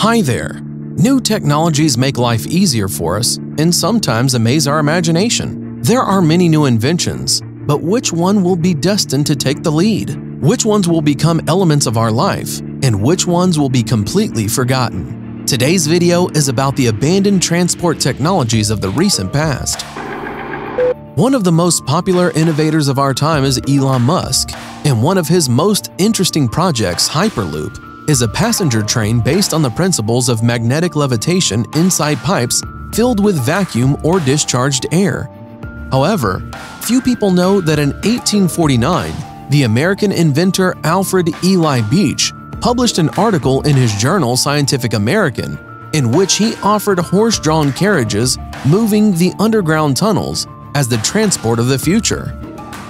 Hi there! New technologies make life easier for us and sometimes amaze our imagination. There are many new inventions, but which one will be destined to take the lead? Which ones will become elements of our life, and which ones will be completely forgotten? Today's video is about the abandoned transport technologies of the recent past. One of the most popular innovators of our time is Elon Musk, and one of his most interesting projects, Hyperloop, is a passenger train based on the principles of magnetic levitation inside pipes filled with vacuum or discharged air. However, few people know that in 1849, the American inventor Alfred Ely Beach published an article in his journal Scientific American in which he offered horse-drawn carriages moving the underground tunnels as the transport of the future.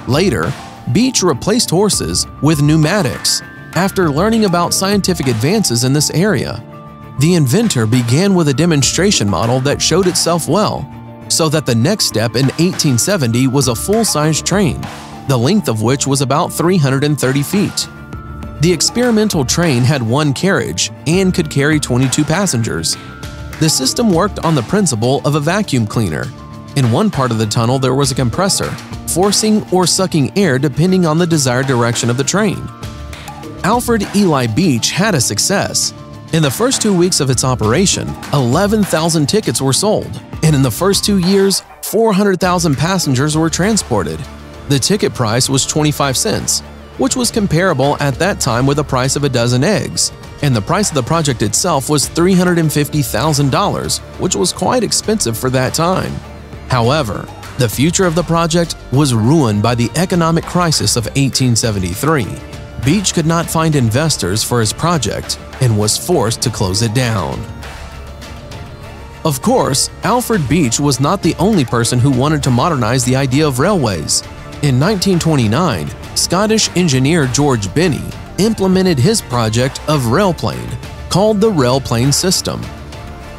Later, Beach replaced horses with pneumatics after learning about scientific advances in this area. The inventor began with a demonstration model that showed itself well, so that the next step in 1870 was a full-size train, the length of which was about 330 feet. The experimental train had one carriage and could carry 22 passengers. The system worked on the principle of a vacuum cleaner. In one part of the tunnel there was a compressor, forcing or sucking air depending on the desired direction of the train. Alfred Ely Beach had a success. In the first 2 weeks of its operation, 11,000 tickets were sold, and in the first 2 years, 400,000 passengers were transported. The ticket price was 25 cents, which was comparable at that time with the price of a dozen eggs, and the price of the project itself was $350,000, which was quite expensive for that time. However, the future of the project was ruined by the economic crisis of 1873. Beach could not find investors for his project and was forced to close it down. Of course, Alfred Beach was not the only person who wanted to modernize the idea of railways. In 1929, Scottish engineer George Benny implemented his project of railplane, called the railplane system.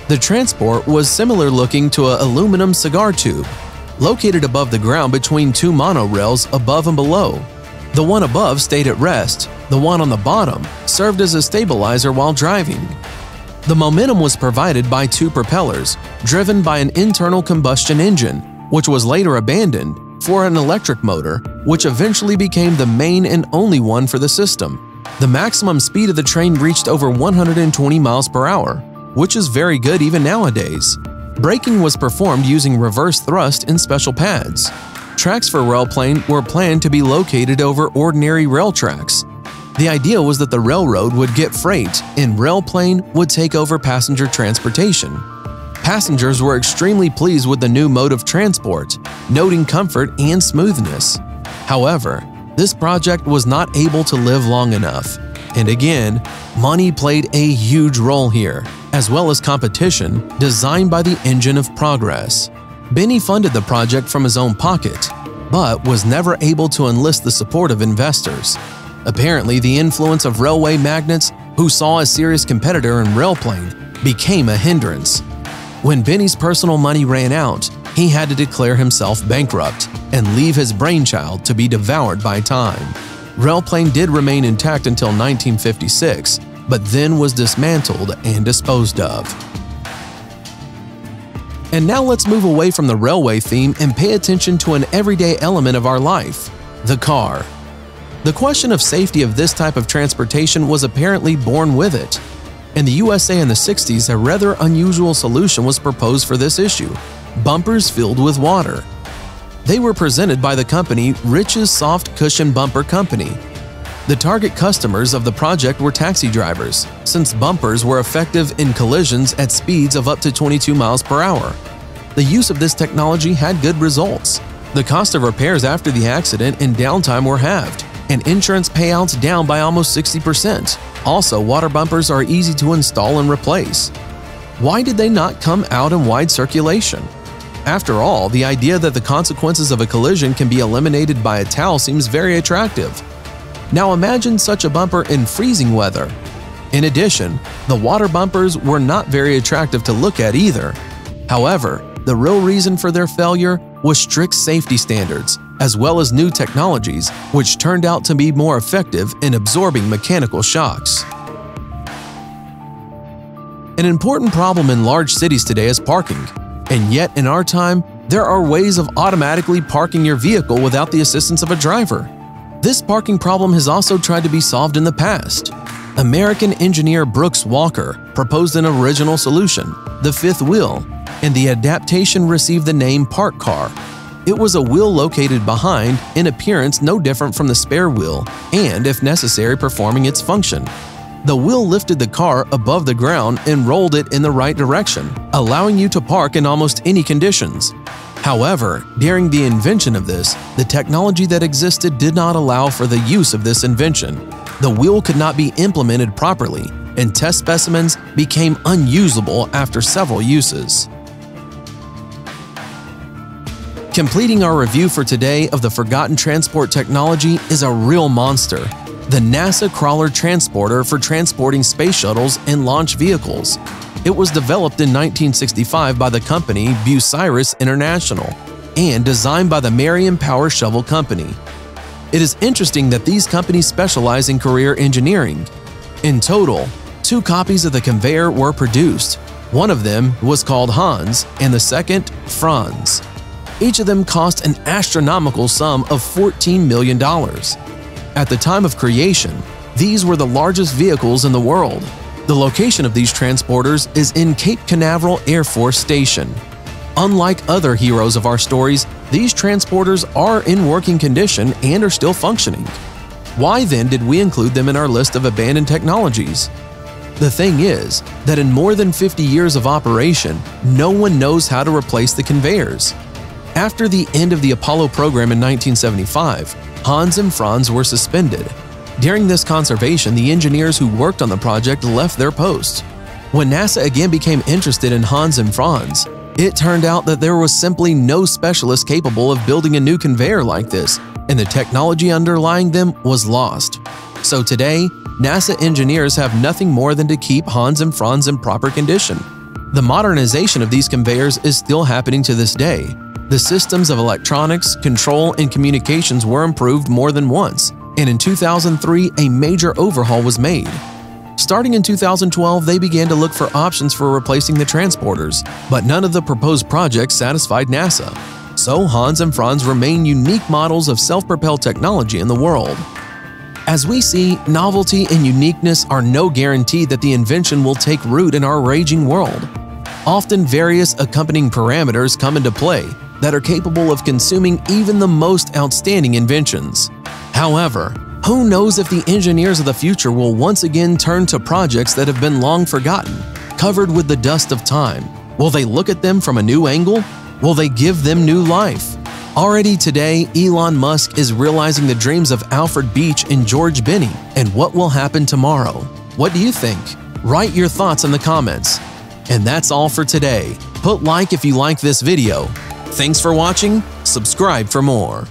The transport was similar looking to an aluminum cigar tube, located above the ground between two monorails above and below. The one above stayed at rest, the one on the bottom served as a stabilizer while driving. The momentum was provided by two propellers, driven by an internal combustion engine, which was later abandoned for an electric motor, which eventually became the main and only one for the system. The maximum speed of the train reached over 120 miles per hour, which is very good even nowadays. Braking was performed using reverse thrust and special pads. Tracks for railplane were planned to be located over ordinary rail tracks. The idea was that the railroad would get freight and railplane would take over passenger transportation. Passengers were extremely pleased with the new mode of transport, noting comfort and smoothness. However, this project was not able to live long enough. And again, money played a huge role here, as well as competition designed by the engine of progress. Benny funded the project from his own pocket, but was never able to enlist the support of investors. Apparently, the influence of railway magnates who saw a serious competitor in railplane became a hindrance. When Benny's personal money ran out, he had to declare himself bankrupt and leave his brainchild to be devoured by time. Railplane did remain intact until 1956, but then was dismantled and disposed of. And now let's move away from the railway theme and pay attention to an everyday element of our life, the car. The question of safety of this type of transportation was apparently born with it. In the USA in the 60s, a rather unusual solution was proposed for this issue: bumpers filled with water. They were presented by the company Rich's Soft Cushion Bumper Company. The target customers of the project were taxi drivers, since bumpers were effective in collisions at speeds of up to 22 miles per hour. The use of this technology had good results. The cost of repairs after the accident and downtime were halved, and insurance payouts down by almost 60%. Also, water bumpers are easy to install and replace. Why did they not come out in wide circulation? After all, the idea that the consequences of a collision can be eliminated by a towel seems very attractive. Now imagine such a bumper in freezing weather. In addition, the water bumpers were not very attractive to look at either. However, the real reason for their failure was strict safety standards, as well as new technologies, which turned out to be more effective in absorbing mechanical shocks. An important problem in large cities today is parking, and yet in our time, there are ways of automatically parking your vehicle without the assistance of a driver. This parking problem has also tried to be solved in the past. American engineer Brooks Walker proposed an original solution, the fifth wheel, and the adaptation received the name park car. It was a wheel located behind, in appearance no different from the spare wheel, and, if necessary, performing its function. The wheel lifted the car above the ground and rolled it in the right direction, allowing you to park in almost any conditions. However, during the invention of this, the technology that existed did not allow for the use of this invention. The wheel could not be implemented properly, and test specimens became unusable after several uses. Completing our review for today of the forgotten transport technology is a real monster, the NASA Crawler Transporter for transporting space shuttles and launch vehicles. It was developed in 1965 by the company Bucyrus International and designed by the Marion Power Shovel Company. It is interesting that these companies specialize in career engineering. In total, 2 copies of the conveyor were produced. One of them was called Hans and the second, Franz. Each of them cost an astronomical sum of $14 million. At the time of creation, these were the largest vehicles in the world. The location of these transporters is in Cape Canaveral Air Force Station. Unlike other heroes of our stories, these transporters are in working condition and are still functioning. Why then did we include them in our list of abandoned technologies? The thing is that in more than 50 years of operation, no one knows how to replace the conveyors. After the end of the Apollo program in 1975, Hans and Franz were suspended. During this conservation, the engineers who worked on the project left their posts. When NASA again became interested in Hans and Franz, it turned out that there was simply no specialist capable of building a new conveyor like this, and the technology underlying them was lost. So today, NASA engineers have nothing more than to keep Hans and Franz in proper condition. The modernization of these conveyors is still happening to this day. The systems of electronics, control, and communications were improved more than once, and in 2003, a major overhaul was made. Starting in 2012, they began to look for options for replacing the transporters, but none of the proposed projects satisfied NASA. So Hans and Franz remain unique models of self-propelled technology in the world. As we see, novelty and uniqueness are no guarantee that the invention will take root in our raging world. Often various accompanying parameters come into play that are capable of consuming even the most outstanding inventions. However, who knows if the engineers of the future will once again turn to projects that have been long forgotten, covered with the dust of time? Will they look at them from a new angle? Will they give them new life? Already today, Elon Musk is realizing the dreams of Alfred Beach and George Benny, and what will happen tomorrow? What do you think? Write your thoughts in the comments. And that's all for today. Put like if you like this video. Thanks for watching. Subscribe for more.